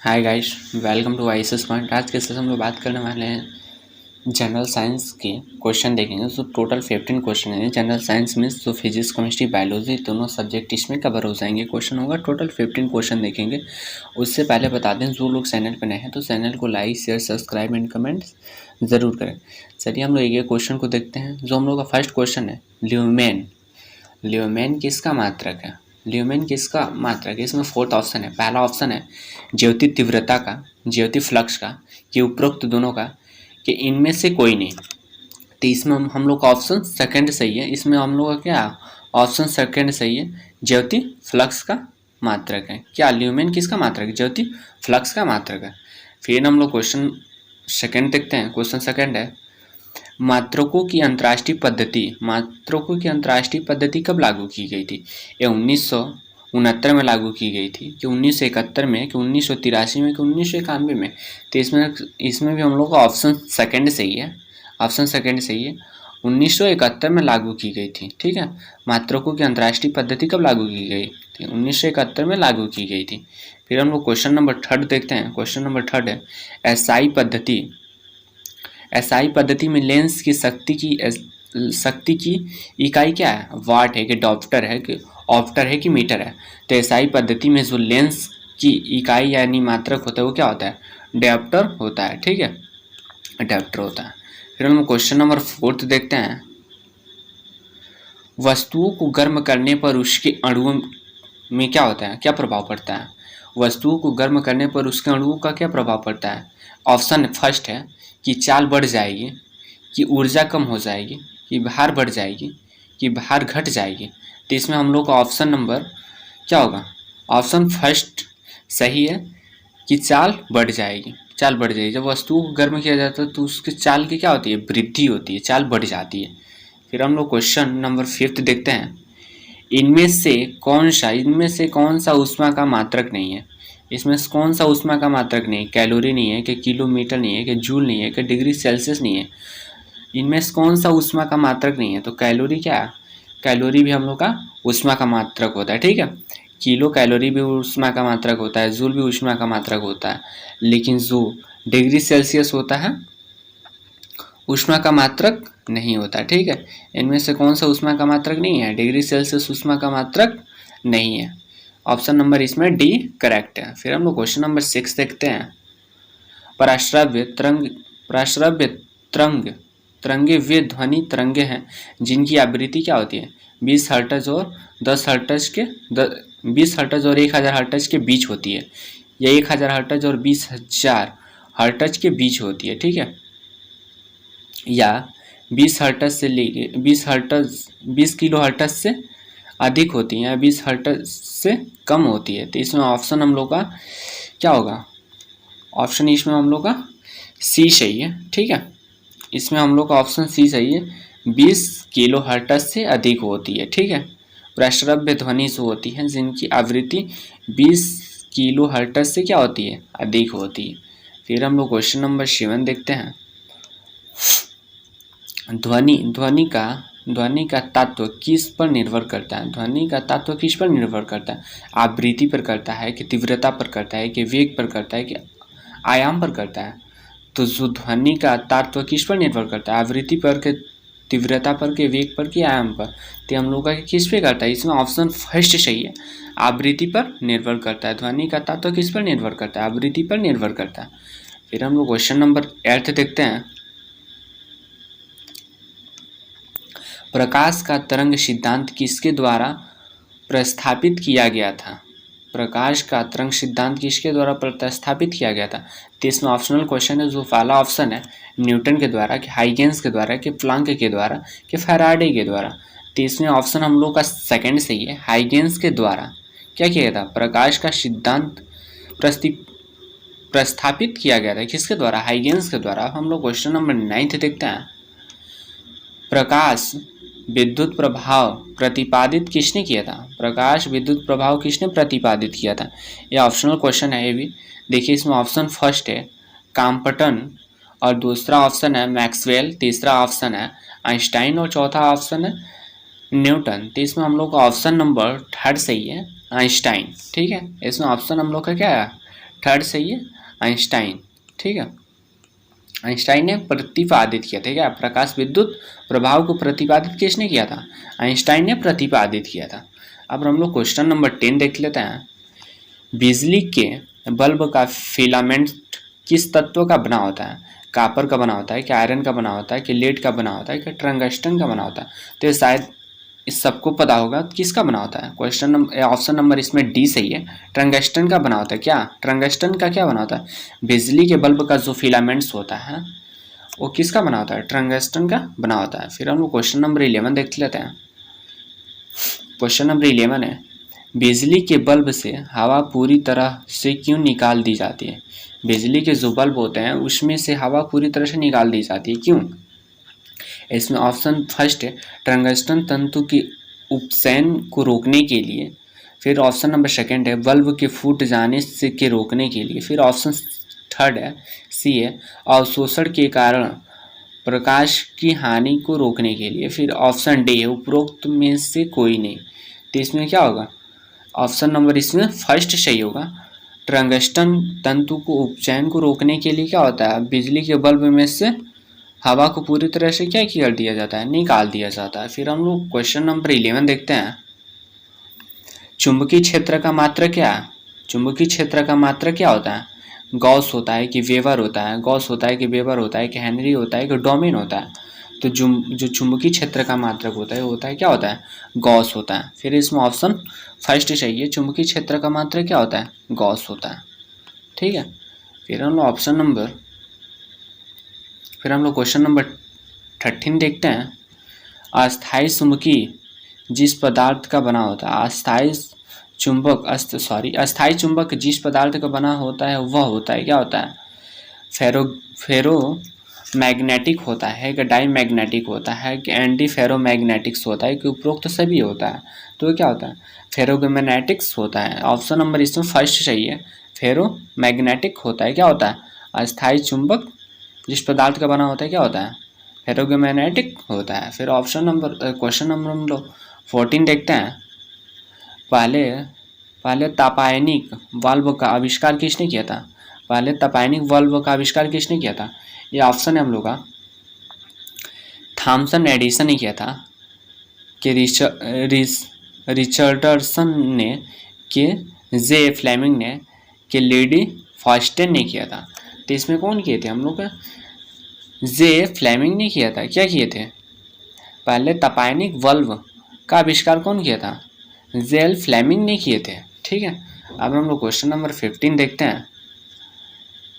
Hi guys, welcome to ISS point. आज के session में बात करने वाले हैं जनरल साइंस के क्वेश्चन देखेंगे। तो टोटल 15 क्वेश्चन है। जनरल साइंस में तो फिजिक्स, केमिस्ट्री, बायोलॉजी दोनों सब्जेक्ट इसमें कवर हो जाएंगे। क्वेश्चन होगा टोटल 15 क्वेश्चन देखेंगे। उससे पहले बता दें, जो लोग चैनल पर नए हैं तो चैनल को like, share, subscribe and comment ज़रूर करें। चलिए हम लोग एक क्वेश्चन को देखते हैं। जो हम लोग का फर्स्ट क्वेश्चन है, ल्यूमेन। ल्यूमेन किसका मात्रक है? ल्यूमेन किसका मात्रक है? इसमें 4th ऑप्शन है। पहला ऑप्शन है ज्योति तीव्रता का, ज्योति फ्लक्स का, कि उपरोक्त दोनों का, कि इनमें से कोई नहीं। तो इसमें हम लोग का ऑप्शन सेकंड सही है। इसमें हम लोग का क्या ऑप्शन सेकंड सही है, ज्योति फ्लक्स का मात्रक है। क्या ल्यूमेन किसका मात्रक है? ज्योति फ्लक्स का मात्रक है। फिर हम लोग क्वेश्चन सेकंड देखते हैं। क्वेश्चन सेकंड है, मात्रकों की अंतर्राष्ट्रीय पद्धति कब लागू की गई थी? ये 1969 में लागू की गई थी, कि 1971 में, कि 1983 में, कि 1991 में? तो इसमें भी हम लोग का ऑप्शन सेकंड सही है। ऑप्शन सेकंड सही है, 1971 में लागू की गई थी। ठीक है, मात्रकों की अंतर्राष्ट्रीय पद्धति कब लागू की गई थी? 1971 में लागू की गई थी। फिर हम लोग क्वेश्चन नंबर थर्ड देखते हैं। क्वेश्चन नंबर थर्ड है, एसआई पद्धति में लेंस की शक्ति की इकाई क्या है? वाट है, कि डॉप्टर है, कि ऑप्टर है, कि मीटर है? तो एसआई पद्धति में जो लेंस की इकाई यानी मात्रक होता है वो क्या होता है? डायोप्टर होता है। ठीक है, डायोप्टर होता है। फिर हम क्वेश्चन नंबर फोर्थ देखते हैं। वस्तुओं को गर्म करने पर उसके अणुओं में क्या होता है, क्या प्रभाव पड़ता है? वस्तुओं को गर्म करने पर उसके अणुओं का क्या प्रभाव पड़ता है? ऑप्शन फर्स्ट है कि चाल बढ़ जाएगी, कि ऊर्जा कम हो जाएगी, कि भार बढ़ जाएगी, कि भार घट जाएगी। तो इसमें हम लोग का ऑप्शन नंबर क्या होगा? ऑप्शन फर्स्ट सही है, कि चाल बढ़ जाएगी। चाल बढ़ जाएगी। जब वस्तुओं को गर्म किया जाता है तो उसकी चाल की क्या होती है? वृद्धि होती है, चाल बढ़ जाती है। फिर हम लोग क्वेश्चन नंबर फिफ्थ देखते हैं। इनमें से कौन सा ऊष्मा का मात्रक नहीं है? इसमें कौन सा ऊष्मा का मात्रक नहीं? कैलोरी नहीं है, कि किलोमीटर नहीं है, कि जूल नहीं है, कि डिग्री सेल्सियस नहीं है? इनमें से कौन सा ऊष्मा का मात्रक नहीं है? तो कैलोरी क्या है? कैलोरी भी हम लोग का ऊष्मा का मात्रक होता है। ठीक है, किलो कैलोरी भी ऊष्मा का मात्रक होता है, जूल भी ऊष्मा का मात्रक होता है, लेकिन जो डिग्री सेल्सियस होता है ऊष्मा का मात्रक नहीं होता। ठीक है, इनमें से कौन सा ऊष्मा का मात्रक नहीं है? डिग्री सेल्सियस ऊष्मा का मात्रक नहीं है। ऑप्शन नंबर इसमें डी करेक्ट है। फिर हम लोग क्वेश्चन नंबर 6 देखते हैं। पराश्रव्य तरंगे वे ध्वनि तरंगे हैं जिनकी आवृत्ति क्या होती है? 20 हर्ट्ज और 10 हर्ट्ज के 20 हर्ट्ज और 1000 हर्ट्ज के बीच होती है, या 1000 हर्ट्ज और 20,000 हर्ट्ज के बीच होती है। ठीक है, या 20 हर्ट्ज से लेके 20 किलो हर्ट्ज से अधिक होती है, या 20 हर्ट्ज से कम होती है। तो इसमें ऑप्शन हम लोग का क्या होगा? ऑप्शन इसमें हम लोग का सी सही है। ठीक है, इसमें हम लोग का ऑप्शन सी सही है, 20 किलो हर्ट्ज से अधिक होती है। ठीक है, प्रश्रव्य ध्वनि जो होती है जिनकी आवृत्ति 20 किलो हर्ट्ज से क्या होती है? अधिक होती है। फिर हम लोग क्वेश्चन नंबर 7 देखते हैं। ध्वनि का तत्व किस पर निर्भर करता है? ध्वनि का तत्व किस पर निर्भर करता है? आवृत्ति पर करता है, कि तीव्रता पर करता है, कि वेग पर करता है, कि आयाम पर करता है? तो जो ध्वनि का तत्व किस पर निर्भर करता है? आवृत्ति पर, के तीव्रता पर, के वेग पर, के आयाम पर? तो हम लोग का किस पे करता है? इसमें ऑप्शन फर्स्ट सही है, आवृत्ति पर निर्भर करता है। ध्वनि का तत्व किस पर निर्भर करता है? आवृत्ति पर निर्भर करता है। फिर हम लोग क्वेश्चन नंबर 8 देखते हैं। प्रकाश का तरंग सिद्धांत किसके द्वारा प्रस्तावित किया गया था? प्रकाश का तरंग सिद्धांत किसके द्वारा प्रस्तावित किया गया था? तो इसमें ऑप्शनल क्वेश्चन है। जो पहला ऑप्शन है न्यूटन के द्वारा, कि हाइगेंस के द्वारा, कि प्लांक के द्वारा, कि फैराडे के द्वारा? तो इसमें ऑप्शन हम लोग का सेकंड सही है, हाइगेंस के द्वारा क्या किया गया था? प्रकाश का सिद्धांत प्रस्तावित किया गया था। किसके द्वारा? हाइगेंस के द्वारा। हम लोग क्वेश्चन नंबर 9 देखते हैं। प्रकाश विद्युत प्रभाव प्रतिपादित किसने किया था? प्रकाश विद्युत प्रभाव किसने प्रतिपादित किया था? यह ऑप्शनल क्वेश्चन है। ये भी देखिए, इसमें ऑप्शन फर्स्ट है कॉम्पटन, और दूसरा ऑप्शन है मैक्सवेल, तीसरा ऑप्शन है आइंस्टाइन, और चौथा ऑप्शन है न्यूटन। तो इसमें हम लोग का ऑप्शन नंबर थर्ड सही है, आइंस्टाइन। ठीक है, इसमें ऑप्शन हम लोग का क्या है? थर्ड सही है आइंस्टाइन। ठीक है, आइंस्टाइन ने प्रतिपादित किया। ठीक है, प्रकाश विद्युत प्रभाव को प्रतिपादित किसने किया था? आइंस्टाइन ने प्रतिपादित किया था। अब हम लोग क्वेश्चन नंबर 10 देख लेते हैं। बिजली के बल्ब का फिलामेंट किस तत्व का बना होता है? कापर का बना होता है, कि आयरन का बना होता है, कि लेड का बना होता है, कि टंगस्टन का बना होता है? तो ये शायद इस सबको पता होगा किसका बना होता है। क्वेश्चन नंबर ऑप्शन नंबर इसमें डी सही है, टंगस्टन का बना होता है। क्या टंगस्टन का क्या बना होता है? बिजली के बल्ब का जो फिलामेंट्स होता है वो किसका बना होता है? टंगस्टन का बना होता है। फिर हम लोग क्वेश्चन नंबर 11 देख लेते हैं। क्वेश्चन नंबर 11 है, बिजली के बल्ब से हवा पूरी तरह से क्यों निकाल दी जाती है? बिजली के जो बल्ब होते हैं उसमें से हवा पूरी तरह से निकाल दी जाती है, क्यों? इसमें ऑप्शन फर्स्ट है टंगस्टन तंतु की उपसैन को रोकने के लिए। फिर ऑप्शन नंबर सेकंड है बल्ब के फूट जाने से के रोकने के लिए। फिर ऑप्शन थर्ड है सी है अवशोषण के कारण प्रकाश की हानि को रोकने के लिए। फिर ऑप्शन डी है उपरोक्त में से कोई नहीं। तो इसमें क्या होगा? ऑप्शन नंबर इसमें फर्स्ट सही होगा। टंगस्टन तंतु को उपचयन को रोकने के लिए क्या होता है? बिजली के बल्ब में से हवा को पूरी तरह से क्या कर दिया जाता है? निकाल दिया जाता है। फिर हम लोग क्वेश्चन नंबर 11 देखते हैं। चुंबकीय क्षेत्र का मात्रक क्या है? चुंबकीय क्षेत्र का मात्रक क्या होता है? गॉस होता है कि वेबर होता है? गॉस होता है कि वेबर होता है कि हेनरी होता है कि डोमेन होता है? तो जो चुंबकीय क्षेत्र का मात्रक होता है वो होता है क्या होता है? गॉस होता है। फिर इसमें ऑप्शन फर्स्ट चाहिए, चुंबकीय क्षेत्र का मात्रक क्या होता है? गॉस होता है। ठीक है, फिर हम लोग क्वेश्चन नंबर 13 देखते हैं। अस्थायी चुंबकीय जिस पदार्थ का बना होता है, अस्थायी चुंबक जिस पदार्थ का बना होता है वह होता है क्या होता है? फेरो मैग्नेटिक होता है कि डाई मैग्नेटिक होता है कि एंटी फेरोमैग्नेटिक्स होता है कि उपरोक्त सभी होता है? तो क्या होता है? फेरोमैग्नेटिक्स होता है। ऑप्शन नंबर इसमें फर्स्ट चाहिए, फेरोमैग्नेटिक होता है। क्या होता है? अस्थायी चुंबक जिस पदार्थ का बना होता है क्या होता है? फेरोमैग्नेटिक होता है। फिर क्वेश्चन नंबर हम लोग 14 देखते हैं। पहले तापायनिक वाल्व का आविष्कार किसने किया था? पहले तापायनिक वाल्व का आविष्कार किसने किया था? ये ऑप्शन है हम लोग का, थॉमसन एडिसन ने किया था, कि रिचर्डसन ने, कि जे फ्लेमिंग ने, कि लेडी फॉस्टन ने किया था? तो इसमें कौन किए थे हम लोग का? जे फ्लेमिंग ने किया था। क्या किए थे? पहले तापायनिक वाल्व का आविष्कार कौन किया था? जेल फ्लेमिंग ने किए थे। ठीक है, अब हम लोग क्वेश्चन नंबर 15 देखते हैं।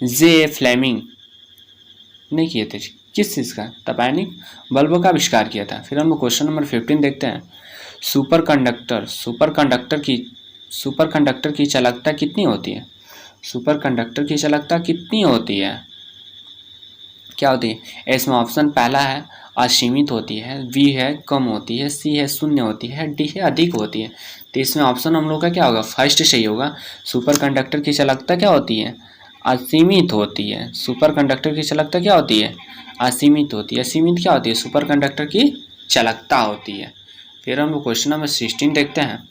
जे फ्लेमिंग ने किए थे किस चीज़ का? तापायनिक बल्ब का आविष्कार किया था। फिर हम लोग क्वेश्चन नंबर 15 देखते हैं। सुपरकंडक्टर की चालकता कितनी होती है? सुपरकंडक्टर की चालकता कितनी होती है? क्या होती है? इसमें ऑप्शन पहला है असीमित होती है, बी है कम होती है, सी है शून्य होती है, डी है अधिक होती है। तो इसमें ऑप्शन हम लोग का क्या होगा? फर्स्ट सही होगा। सुपरकंडक्टर की चालकता क्या होती है? असीमित होती है। सुपरकंडक्टर की चालकता क्या होती है? असीमित होती है। असीमित क्या होती है? सुपरकंडक्टर की चालकता होती है। फिर हम लोग क्वेश्चन नंबर 16 देखते हैं।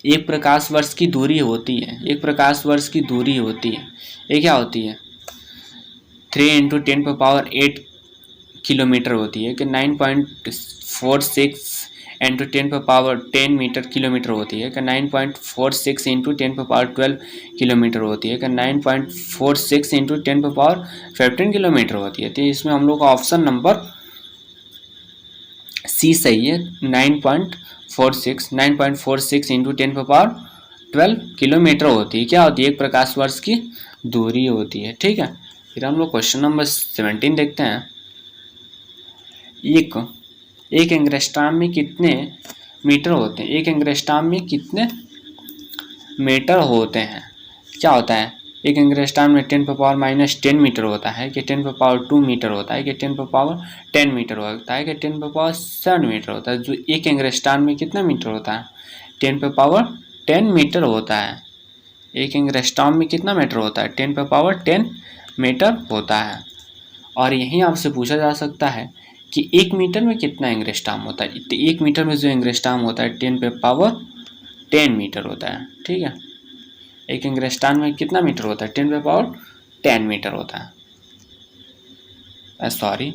एक प्रकाश वर्ष की दूरी होती है, एक प्रकाश वर्ष की दूरी होती है, ये क्या होती है? 3 × 10⁸ किलोमीटर होती है, कि 9.46 × 10⁻10 मीटर किलोमीटर होती है, कि 9.46 × 10⁻12 किलोमीटर होती है, कि 9.46 × 10⁻15 किलोमीटर होती है। तो इसमें हम लोग का ऑप्शन नंबर सी सही है, 9.46 × 10⁻12 किलोमीटर होती है। क्या होती है? एक प्रकाश वर्ष की दूरी होती है। ठीक है, फिर हम लोग क्वेश्चन नंबर 17 देखते हैं। एक एंग्स्ट्रॉम में कितने मीटर होते हैं? एक एंग्स्ट्रॉम में कितने मीटर होते हैं? क्या होता है? एक एंग्स्ट्रॉम में 10⁻−10 मीटर होता है, कि 10⁻2 मीटर होता है, कि 10⁻10 मीटर होता है, कि 10⁻7 मीटर होता है? जो एक एंग्स्ट्रॉम में कितना मीटर होता है? 10⁻10 मीटर होता है। एक एंग्स्ट्रॉम में कितना मीटर होता है? 10⁻10 मीटर होता है। और यहीं आपसे पूछा जा सकता है कि 1 मीटर में कितना एंग्स्ट्रॉम होता है? तो 1 मीटर में जो एंग्स्ट्रॉम होता है 10⁻10 मीटर होता है। ठीक है, एक एंग्स्ट्रॉम में कितना मीटर होता है? 10⁻10 मीटर होता है। सॉरी,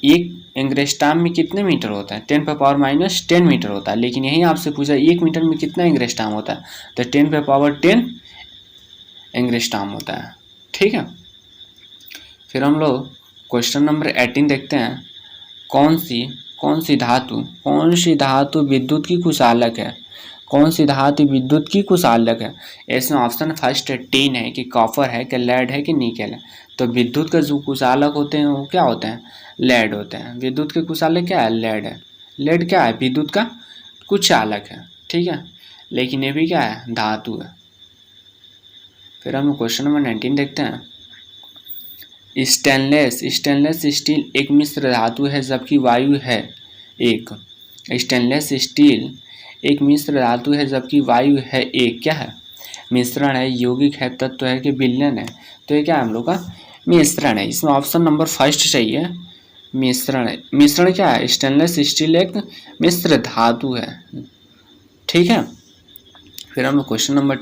एक एंग्स्ट्रॉम में कितने मीटर होता है? 10⁻10 मीटर होता है। लेकिन यही आपसे पूछा 1 मीटर में कितना एंग्स्ट्रॉम होता है, तो 10⁻10 एंग्स्ट्रॉम होता है। ठीक है, फिर हम लोग क्वेश्चन नंबर 18 देखते हैं। कौन सी धातु विद्युत की कुचालक है? कौन सी धातु विद्युत की कुचालक है? इसमें ऑप्शन फर्स्ट टीन है कि कॉपर है कि लेड है कि निकेल है। तो विद्युत के जो कुचालक होते हैं वो क्या होते हैं? लेड होते हैं। विद्युत के कुचालक क्या है? लेड है। लेड क्या है? विद्युत का कुचालक है। ठीक है, लेकिन ये भी क्या है? धातु है। फिर हम क्वेश्चन नंबर 19 देखते हैं। स्टेनलेस स्टील एक मिश्र धातु है जबकि वायु है एक। स्टेनलेस स्टील एक मिश्र धातु है जबकि वायु है एक। क्या है? मिश्रण है, यौगिक है, तत्व है कि विलयन है? तो ये क्या है हम लोग का? मिश्रण है। इसमें ऑप्शन नंबर फर्स्ट चाहिए, मिश्रण है। मिश्रण क्या है? स्टेनलेस स्टील एक मिश्र धातु है। ठीक है, फिर हम लोग क्वेश्चन नंबर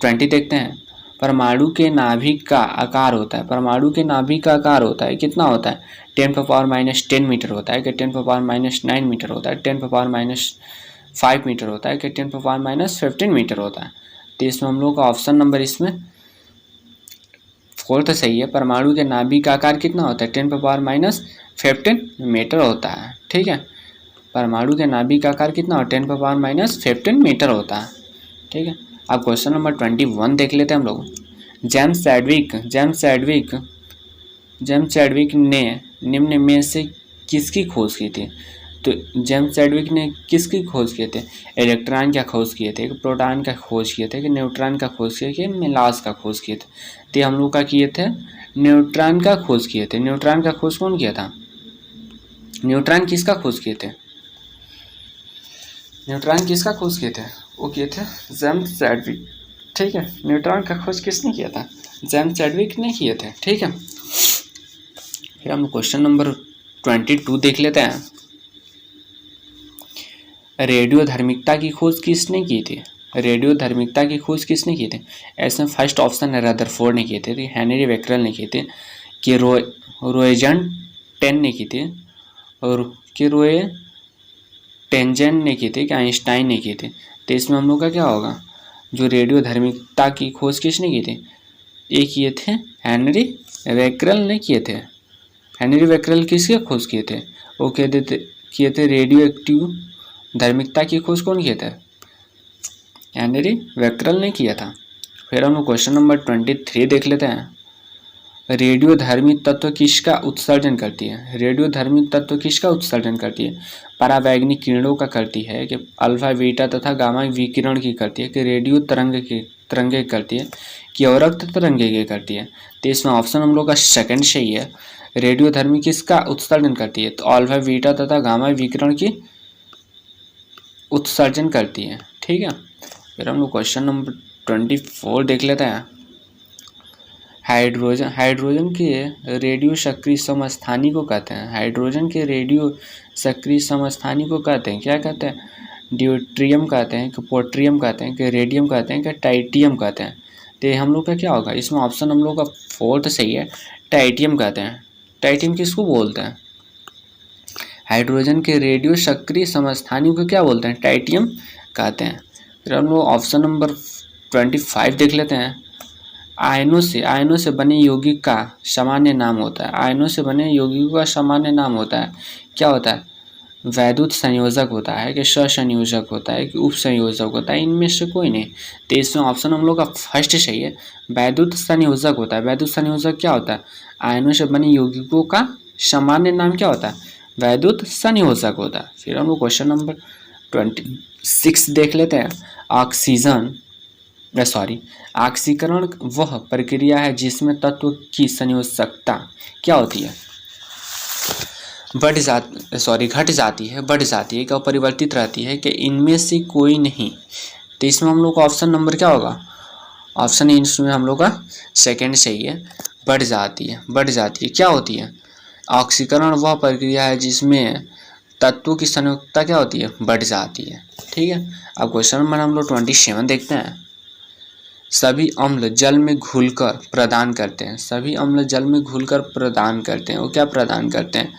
20 देखते हैं। परमाणु के नाभिक का आकार होता है, परमाणु के नाभिक का आकार होता है कितना होता है? 10⁻10 मीटर होता है कि 10⁻9 मीटर होता है, 10⁻5 मीटर होता है कि 10⁻15 मीटर होता है? तो इसमें हम लोग का ऑप्शन नंबर इसमें फोर्थ सही है। परमाणु के नाभिक का आकार कितना होता है? 10⁻15 मीटर होता है। ठीक है, परमाणु के नाभिक का आकार कितना होता है? 10⁻15 मीटर होता है। ठीक है, अब क्वेश्चन नंबर 21 देख लेते हैं हम लोग। जेम्स चैडविक ने निम्न में से किसकी खोज की थी? तो जेम्स चैडविक ने किसकी खोज किए थे? इलेक्ट्रॉन का खोज किए थे, प्रोटॉन का खोज किए थे कि न्यूट्रॉन का खोज किए कि मिलास का खोज किए थे? तो हम लोग का किए थे न्यूट्रॉन का खोज किए थे। न्यूट्रॉन का खोज कौन किया था? न्यूट्रॉन किसका खोज किए थे? न्यूट्रॉन किसका खोज किए थे? वो किए थे जेम्स चैडविक। ठीक है, न्यूट्रॉन का खोज किसने किया था? जेम्स चैडविक ने किए थे। ठीक है, फिर हम क्वेश्चन नंबर 22 देख लेते हैं। रेडियो धर्मिकता की खोज किसने की थी? रेडियो धर्मिकता की खोज किसने की थी? ऐसे फर्स्ट ऑप्शन है रदरफोर्ड ने किए थे, हेनरी बेकरेल ने किए थे, कि रोयजन टेन ने की थी, और कि रोय टेंजेंट ने की थी, कि आइंस्टाइन ने की थी? तो इसमें हम लोग का क्या होगा? जो रेडियो धर्मिकता की खोज किसने की थी? ये किए थे हेनरी बेकरेल ने किए थे। हेनरी बेकरेल किसके खोज किए थे? वो किए थे रेडियो एक्टिव धर्मिकता की खोज कौन किए थे? हेनरी बेकरेल ने किया था। फिर हम क्वेश्चन नंबर 23 देख लेते हैं। रेडियो धर्मी तत्व किसका उत्सर्जन करती है? रेडियो धर्मी तत्व किसका उत्सर्जन करती है? परावैंगनिक किरणों का करती है कि अल्फा बीटा तथा गामा विकिरण की करती है कि रेडियो तरंगे करती है कि अवरक्त तरंगे की करती है? तो इसमें ऑप्शन हम लोग का सेकंड सही है। रेडियो धर्मी किसका उत्सर्जन करती है? तो अल्फा बीटा तथा गामा विकिरण की उत्सर्जन करती है। ठीक है, फिर हम लोग क्वेश्चन नंबर 24 देख लेते हैं। हाइड्रोजन के रेडियो सक्रिय समस्थानी को कहते हैं। हाइड्रोजन के रेडियो सक्रिय समस्थानी को कहते हैं, क्या कहते हैं? ड्यूट्रियम कहते हैं कि पोट्रियम कहते हैं कि रेडियम कहते हैं कि टाइटियम कहते हैं? तो हम लोग का क्या होगा? इसमें ऑप्शन हम लोग का फोर्थ सही है, टाइटियम कहते हैं। टाइटियम किसको बोलते हैं? हाइड्रोजन के रेडियो सक्रिय समस्थानी को क्या बोलते हैं? टाइटियम कहते हैं। फिर हम लोग ऑप्शन नंबर 25 देख लेते हैं। आयनों से बने यौगिक का सामान्य नाम होता है। आयनों से बने यौगिकों का सामान्य नाम होता है, क्या होता है? वैद्युत संयोजक होता है कि सहसंयोजक होता है कि उपसंयोजक होता है? इनमें से कोई नहीं। तो इसमें ऑप्शन हम लोग का फर्स्ट सही है, वैद्युत संयोजक होता है। वैद्युत संयोजक क्या होता है? आयनों से बने यौगिकों का सामान्य नाम क्या होता है? वैद्युत संयोजक होता है। फिर हम लोग क्वेश्चन नंबर 26 देख लेते हैं। ऑक्सीकरण वह प्रक्रिया है जिसमें तत्व की संयोजकता क्या होती है? घट जाती है, बढ़ जाती है कि अपरिवर्तित रहती है कि इनमें से कोई नहीं? तो इसमें हम लोग का ऑप्शन नंबर क्या होगा? ऑप्शन इसमें हम लोग का सेकंड सही है, बढ़ जाती है। क्या होती है? ऑक्सीकरण वह प्रक्रिया है जिसमें तत्वों की संयोजकता क्या होती है? बढ़ जाती है। ठीक है, अब क्वेश्चन नंबर हम लोग 27 देखते हैं। सभी अम्ल जल में घुलकर प्रदान करते हैं। सभी अम्ल जल में घुलकर प्रदान करते हैं। वो क्या प्रदान करते हैं?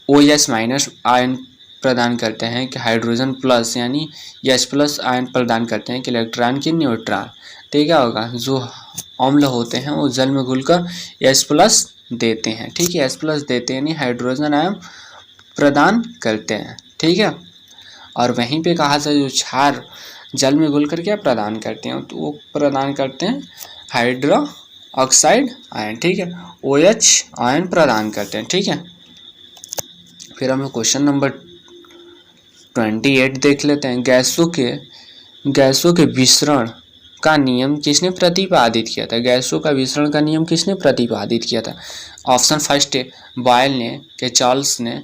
OH माइनस आयन प्रदान करते हैं कि हाइड्रोजन प्लस यानी H प्लस आयन प्रदान करते हैं कि इलेक्ट्रॉन की न्यूट्रॉन। तो क्या होगा? जो अम्ल होते हैं वो जल में घुलकर H प्लस देते हैं। ठीक है, H प्लस देते हैं यानी हाइड्रोजन आयन प्रदान करते हैं। ठीक है, और वहीं पे कहा था जो क्षार जल में घुलकर क्या प्रदान करते हैं, तो वो प्रदान करते हैं हाइड्रो ऑक्साइड आयन। ठीक है, OH आयन प्रदान करते हैं। ठीक है, फिर हम लोग क्वेश्चन नंबर 28 देख लेते हैं। गैसों के विसरण का नियम किसने प्रतिपादित किया था? गैसों का विसरण का नियम किसने प्रतिपादित किया था? ऑप्शन फर्स्ट है बॉयल ने, कि चार्ल्स ने,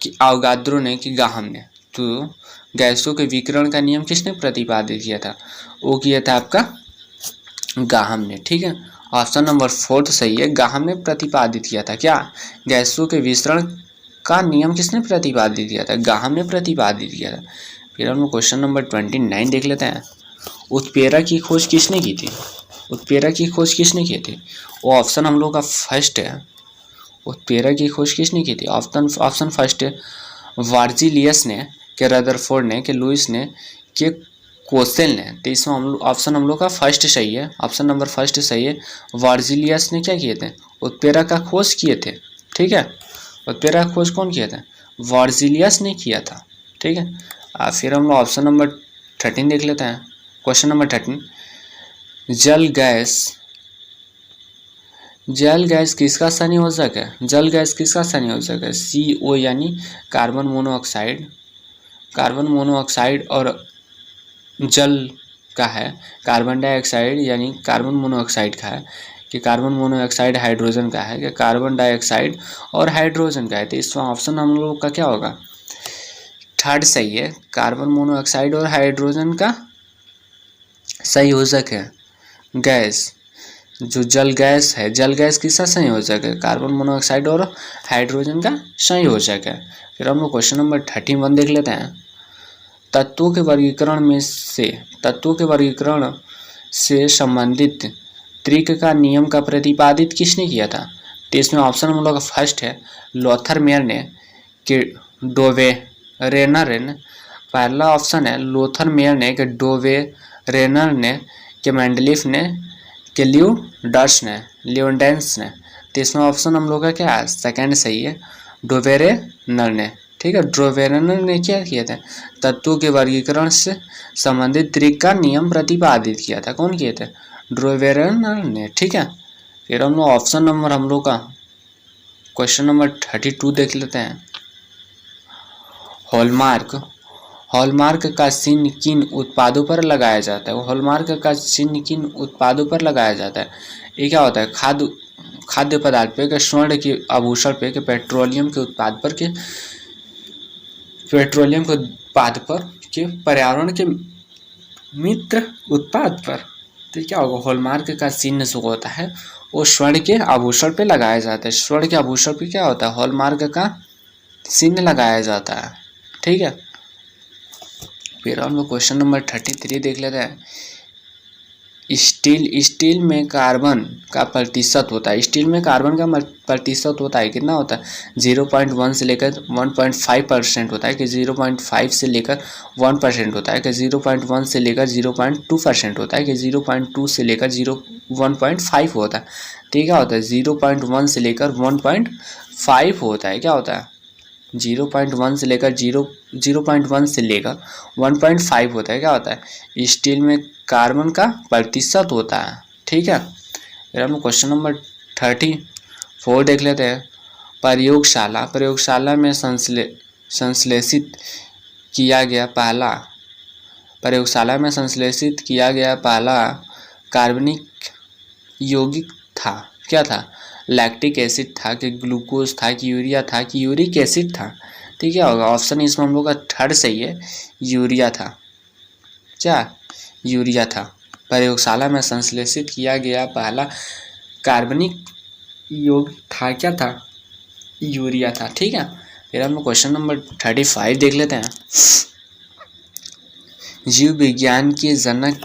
कि अवोगाद्रो ने, कि गाहम ने। तो गैसों के विकिरण का नियम किसने प्रतिपादित किया था? वो किया था आपका गाहम ने। ठीक है, ऑप्शन नंबर 4 सही है, गाहम ने प्रतिपादित किया था। क्या? गैसों के विसरण का नियम किसने प्रतिपादित किया था? गाहम ने प्रतिपादित किया था। फिर हम लोग क्वेश्चन नंबर 29 देख लेते हैं। उत्प्रेरक की खोज किसने की थी? उत्प्रेरक की खोज किसने की थी? वो ऑप्शन हम लोग का फर्स्ट है। उत्प्रेरक की खोज किसने की थी? ऑप्शन फर्स्ट है वर्जिलियस ने, के रदरफोर्ड ने, के लुइस ने, के कोसेल ने। तो इसमें ऑप्शन हम लोग का फर्स्ट सही है, ऑप्शन नंबर फर्स्ट सही है। वर्जिलियस ने क्या किए थे? उत्प्रेरक का खोज किए थे। ठीक है, उत्प्रेरक खोज कौन किया था? वर्जिलियस ने किया था। ठीक है, फिर हम लोग ऑप्शन नंबर 13 देख लेते हैं। क्वेश्चन नंबर 13, जल गैस किसका संयोजक है? जल गैस किसका संयोजक है? CO यानी कार्बन मोनोऑक्साइड। कार्बन मोनोऑक्साइड और जल का है कार्बन डाइऑक्साइड यानी कार्बन मोनोऑक्साइड का है, कि कार्बन मोनोऑक्साइड हाइड्रोजन का है, कि कार्बन डाइऑक्साइड और हाइड्रोजन का है। तो इसमें ऑप्शन हम लोग का क्या होगा? थर्ड सही है, कार्बन मोनोऑक्साइड और हाइड्रोजन का संयोजक है गैस। जो जल गैस है, जल गैस किसका संयोजक है? कार्बन मोनोऑक्साइड और हाइड्रोजन का संयोजक है। फिर हम लोग क्वेश्चन नंबर 31 देख लेते हैं। तत्वों के वर्गीकरण से संबंधित त्रिक का नियम का प्रतिपादित किसने किया था? तो इसमें ऑप्शन हम लोग का फर्स्ट है लोथरमेयर ने, कि डोवेरेनर ने। पहला ऑप्शन है लोथरमेयर ने, कि डोवेरेनर ने, कि मेंडलीफ ने, कि लियोडेंस ने। तो इसमें ऑप्शन हम लोग का क्या है? सेकंड सही है, डोवेरेनर ने। ठीक है, डोवेरेनर ने क्या किया था? तत्वों के वर्गीकरण से संबंधित त्रिक का नियम प्रतिपादित किया था। कौन किए थे? डोवेरेनर ने। ठीक है, फिर हम लोग ऑप्शन नंबर हम लोग का क्वेश्चन नंबर 32 देख लेते हैं। हॉलमार्क का चिन्ह किन उत्पादों पर लगाया जाता है? हॉलमार्क का चिन्ह किन उत्पादों पर लगाया जाता है? ये क्या होता है? खाद्य पदार्थ पे, के स्वर्ण के आभूषण पे, के पेट्रोलियम के उत्पाद पर, के पर्यावरण के मित्र उत्पाद पर। तो क्या होगा? हॉलमार्क का चिन्ह जो होता है वो स्वर्ण के आभूषण पे लगाया जाता है। स्वर्ण के आभूषण पे क्या होता है? हॉलमार्क का चिन्ह लगाया जाता है। ठीक है, फिर हम लोग क्वेश्चन नंबर 33 देख लेते हैं। स्टील में कार्बन का प्रतिशत होता है। स्टील में कार्बन का प्रतिशत होता है, कितना होता है? 0.1 से लेकर 1.5% होता है, कि 0.5 से लेकर 1% होता है, कि 0.1 से लेकर 0.2% होता है, कि 0.2 से लेकर 1.5 होता है। तो क्या होता है? 0.1 से लेकर 1.5 होता है। क्या होता है? 0.1 से लेकर 1.5 होता है। क्या होता है? स्टील में कार्बन का प्रतिशत होता है। ठीक है, फिर हम क्वेश्चन नंबर 34 देख लेते हैं। प्रयोगशाला में संश्लेषित किया गया पहला कार्बनिक यौगिक था। क्या था? लैक्टिक एसिड था, कि ग्लूकोज था, कि यूरिया था, कि यूरिक एसिड था। ठीक है, होगा ऑप्शन इसमें हम लोग का थर्ड सही है, यूरिया था। क्या? यूरिया था। प्रयोगशाला में संश्लेषित किया गया पहला कार्बनिक यौगिक था। क्या था? यूरिया था। ठीक है, फिर हम लोग क्वेश्चन नंबर 35 देख लेते हैं। जीव विज्ञान के जनक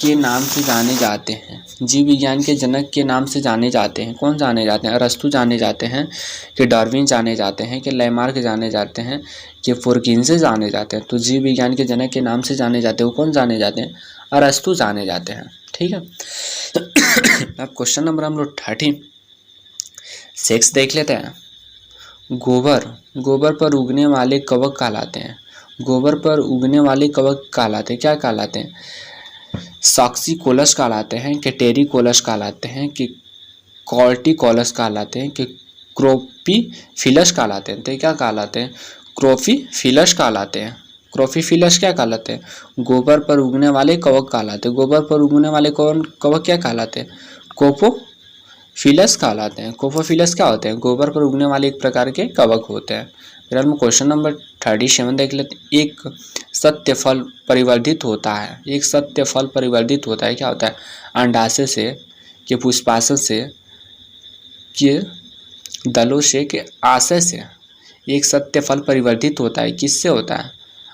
के नाम से जाने जाते हैं? जीव विज्ञान के जनक के नाम से जाने जाते हैं? कौन जाने जाते हैं? अरस्तु जाने जाते हैं, कि डार्विन जाने जाते हैं, कि लैमार्क जाने जाते हैं, कि फुर्किंसे जाने जाते हैं? तो जीव विज्ञान के जनक के नाम से जाने जाते हैं वो कौन जाने जाते हैं? अरस्तु जाने जाते हैं। ठीक है। अब क्वेश्चन नंबर हम लोग 36 देख लेते हैं। गोबर पर उगने वाले कवक कहलाते हैं। गोबर पर उगने वाले कवक कहलाते हैं, क्या कहलाते हैं? सॉक्सीकोलस कहलाते हैं, कि टेरिकोलस कहलाते हैं, कि कॉर्टिकोलस कहलाते हैं, कि क्रोपीफिलस कहलाते हैं? तो ये क्या कहलाते हैं? क्रोपीफिलस कहलाते हैं। क्रोपीफिलस क्या कहलाते हैं? गोबर पर उगने वाले कवक कहलाते हैं। गोबर पर उगने वाले कवक क्या कहलाते हैं? कोपोफिलस कहलाते हैं। कोपोफिलस क्या होते हैं? गोबर पर उगने वाले एक प्रकार के कवक होते हैं। फिर हम क्वेश्चन नंबर 37 देख लेते हैं। एक सत्य फल परिवर्धित होता है। एक सत्य फल परिवर्धित होता है, क्या होता है? अंडाशय से, कि पुष्पाशय से, कि दलों से, कि आशय से। एक सत्य फल परिवर्धित होता है, किससे होता है?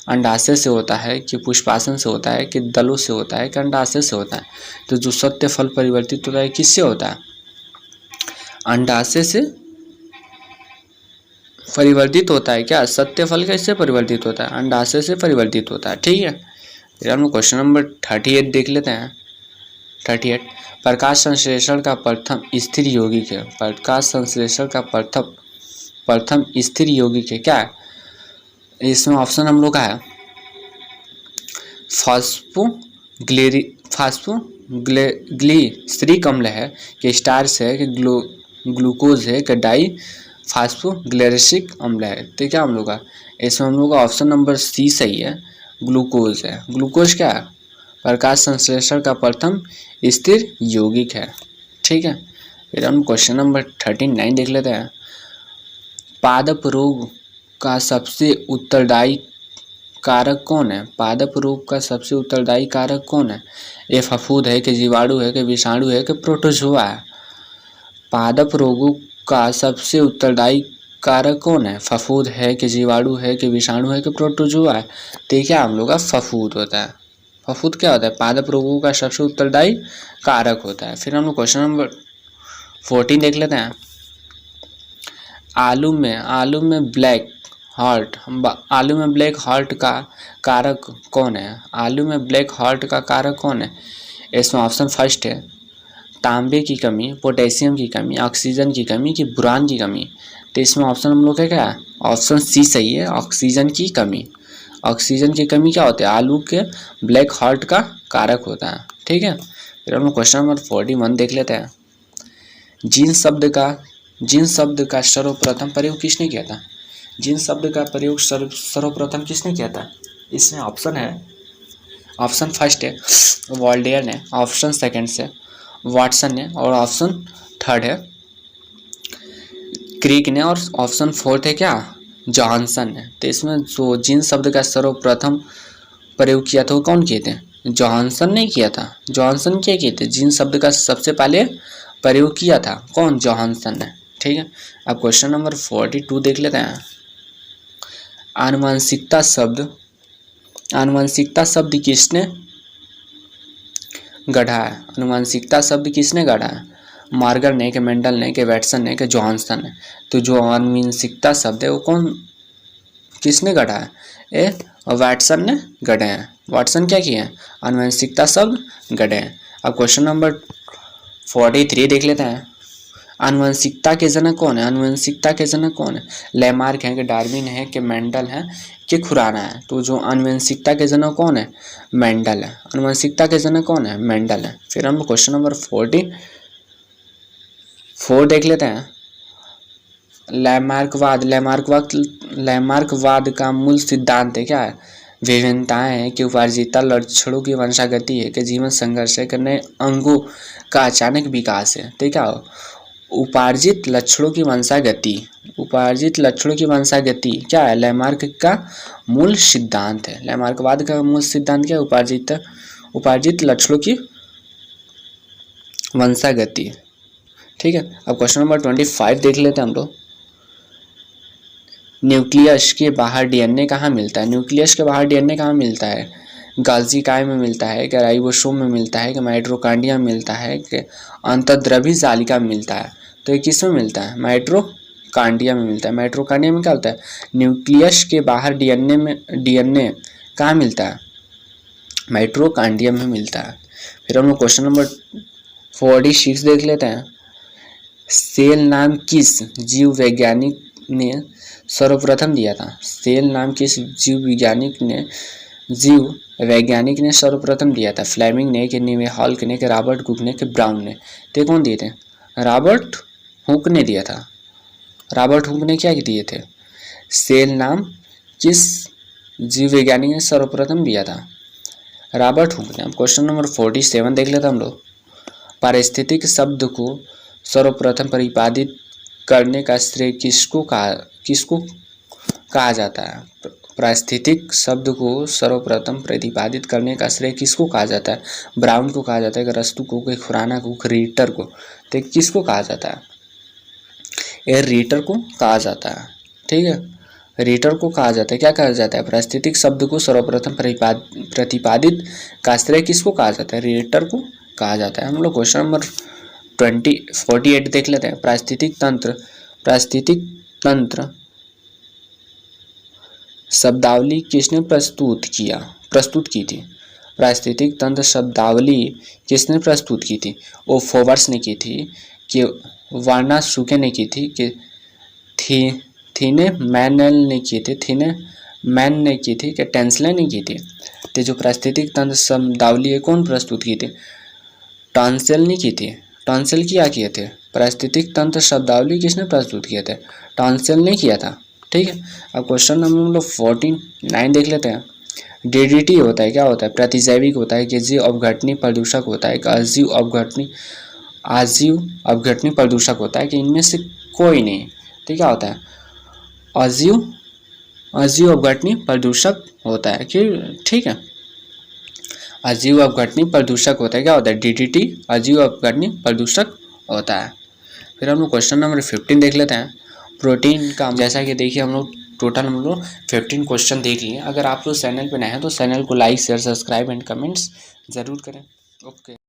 अंडाशय से होता है, कि पुष्पासन से होता है, कि दलों से होता है, कि अंडाशय से होता है? तो जो सत्य फल परिवर्तित होता है किससे होता है? अंडाशय से परिवर्तित होता है। क्या सत्य फल कैसे परिवर्तित होता है? अंडाशय से परिवर्तित होता है। ठीक है। फिर हम क्वेश्चन नंबर 38 देख लेते हैं। 38 प्रकाश संश्लेषण का प्रथम स्थिर यौगिक है। प्रकाश संश्लेषण का प्रथम स्थिर यौगिक है, क्या है? इसमें ऑप्शन हम लोग का है फास्फोग्लिसरिक अम्ल है, कि स्टार्च है, कि ग्लूकोज है, कि डाई फास्फोग्लिसरिक अम्ल है? तो क्या हम लोग का इसमें हम लोग का ऑप्शन नंबर सी सही है, ग्लूकोज है। ग्लूकोज क्या है? प्रकाश संश्लेषण का प्रथम स्थिर यौगिक है। ठीक है। फिर हम क्वेश्चन नंबर 39 देख लेते हैं। पादप रोग का सबसे उत्तरदायी कारक कौन है? पादप रोग का सबसे उत्तरदायी कारक कौन है? ये फफूंद है, कि जीवाणु है, कि विषाणु है, कि प्रोटोजोआ है? पादप रोगों का सबसे उत्तरदायी कारक कौन है? फफूंद है, कि जीवाणु है, कि विषाणु है, कि प्रोटोजोआ है? तो क्या हम लोग का फफूंद होता है। फफूंद क्या होता है? पादप रोगों का सबसे उत्तरदायी कारक होता है। फिर हम लोग क्वेश्चन नंबर 14 देख लेते हैं। आलू में ब्लैक हार्ट का कारक कौन है? आलू में ब्लैक हार्ट का कारक कौन है? इसमें ऑप्शन फर्स्ट है तांबे की कमी, पोटेशियम की कमी, ऑक्सीजन की कमी, कि बोरान की कमी? तो इसमें ऑप्शन हम लोग का क्या है? ऑप्शन सी सही है, ऑक्सीजन की कमी। ऑक्सीजन की कमी क्या होती है? आलू के ब्लैक हार्ट का कारक होता है। ठीक है। फिर हम लोग क्वेश्चन नंबर 41 देख लेते हैं। जीन शब्द का सर्वप्रथम प्रयोग किसने किया था? जीन शब्द का प्रयोग सर्वप्रथम किसने किया था? इसमें ऑप्शन है, ऑप्शन फर्स्ट है वॉल्डेयर ने, ऑप्शन सेकंड से वाटसन ने, और ऑप्शन थर्ड है क्रिक ने, और ऑप्शन फोर्थ है क्या? जॉनसन ने। तो इसमें जो जीन शब्द का सर्वप्रथम प्रयोग किया था वो कौन किए थे? जॉनसन ने किया था। जॉनसन क्या किए थे? जीन शब्द का सबसे पहले प्रयोग किया था कौन? जॉनसन ने। ठीक है। अब क्वेश्चन नंबर 42 देख लेते हैं। आनुवंशिकता शब्द किसने गढ़ा है? आनुवंशिकता शब्द किसने गढ़ा है? मॉर्गन ने, कि मेंडल ने, कि वैटसन ने, कि जॉनसन ने? तो जो आनुवंशिकता शब्द है वो किसने गढ़ा है? ये वैटसन ने गढ़े हैं। वाटसन क्या किए हैं? आनुवंशिकता शब्द गढ़े हैं। अब क्वेश्चन नंबर 43 देख लेते हैं। आनुवंशिकता के जनक कौन है? आनुवंशिकता के जनक कौन है? लैमार्क है, कि डार्विन है, कि मेंडल है, कि खुराना है? तो जो आनुवंशिकता के जनक कौन है? मेंडल है। आनुवंशिकता के जनक कौन है? मेंडल है। फिर हम क्वेश्चन नंबर 44 देख लेते हैं। लैमार्कवाद का मूल सिद्धांत है क्या है? विभिन्नताएं हैं, कि उपार्जिता लक्षणों की वंशागति है, कि जीवन संघर्ष है, कि नए अंगों का अचानक विकास है? तो क्या हो? उपार्जित लक्षणों की वंशागति क्या है? लैमार्क का मूल सिद्धांत है। लैमार्कवाद का मूल सिद्धांत क्या है? उपार्जित लक्षणों की वंशागति। ठीक है। अब क्वेश्चन नंबर 25 देख लेते हैं हम लोग। न्यूक्लियस के बाहर डीएनए कहाँ मिलता है? न्यूक्लियस के बाहर डीएनए कहाँ मिलता है? गाल्जी काय में मिलता है, कि राइबोसोम में मिलता है, कि माइटोकॉन्ड्रिया में मिलता है, कि अंतर्द्रव्य जालिका में मिलता है। तो ये किस में मिलता है? माइटोकॉन्ड्रिया में मिलता है। माइटोकॉन्ड्रिया में क्या होता है? न्यूक्लियस के बाहर डीएनए कहाँ मिलता है? माइटोकॉन्ड्रिया में मिलता है। फिर हम लोग क्वेश्चन नंबर 46 देख लेते हैं। सेल नाम किस जीव वैज्ञानिक ने सर्वप्रथम दिया था? सेल नाम किस जीव वैज्ञानिक ने सर्वप्रथम दिया था? फ्लेमिंग ने, कि नीवे हॉल्क ने, कि रॉबर्ट कुक ने, कि ब्राउन ने? तो कौन दिए थे? रॉबर्ट हुक ने दिया था। रॉबर्ट हुक ने क्या दिए थे? सेल नाम किस जीव वैज्ञानिक ने सर्वप्रथम दिया था? रॉबर्ट हुक ने। अब क्वेश्चन नंबर 47 देख लेते हैं हम लोग। पारिस्थितिक शब्द को सर्वप्रथम प्रतिपादित करने का श्रेय किसको कहा जाता है? पारिस्थितिक शब्द को सर्वप्रथम प्रतिपादित करने का श्रेय किसको कहा जाता है? ब्राउन को कहा जाता है, कि रस्तु को, कि खुराना को, कि रीटर को? तो किसको कहा जाता है? ये रीटर को कहा जाता है। ठीक है, रीटर को कहा जाता है। क्या कहा जाता है? पारिस्थितिक शब्द को सर्वप्रथम प्रतिपादित का श्रेय किसको कहा जाता है? रीटर को कहा जाता है। हम लोग क्वेश्चन नंबर 48 देख लेते हैं। पारिस्थितिक तंत्र शब्दावली किसने प्रस्तुत की थी? पारिस्थितिक तंत्र शब्दावली किसने प्रस्तुत की थी? वो फोवर्स ने की थी, कि वार्नाशुके ने की थी, कि थीनेमैन ने की थी, कि टेंसले ने की थी? तो जो पारिस्थितिक तंत्र शब्दावली है कौन प्रस्तुत की थी? टॉन्सेल ने की थी। टॉन्सेल क्या किए थे? पारिस्थितिक तंत्र शब्दावली किसने प्रस्तुत किए थे? टॉन्सेल ने किया था। ठीक है, अब क्वेश्चन नंबर हम लोग 49 देख लेते हैं। डीडीटी होता है, क्या होता है? प्रतिजैविक होता है, कि जीव अपघटनी प्रदूषक होता है, कि आजीव अपघटनी प्रदूषक होता है, कि इनमें से कोई नहीं? तो क्या होता है? आजीव अपघटनी प्रदूषक होता है। कि ठीक है, अजीव अपघटनी प्रदूषक होता है। क्या होता है? डीडीटी अजीव अपघटनी प्रदूषक होता है। फिर हम लोग क्वेश्चन नंबर 15 देख लेते हैं। प्रोटीन का, जैसा कि देखिए हम लोग टोटल 15 क्वेश्चन देख लिए। अगर आप लोग चैनल पर नए हैं तो चैनल को like, share, subscribe and comments ज़रूर करें। ओके।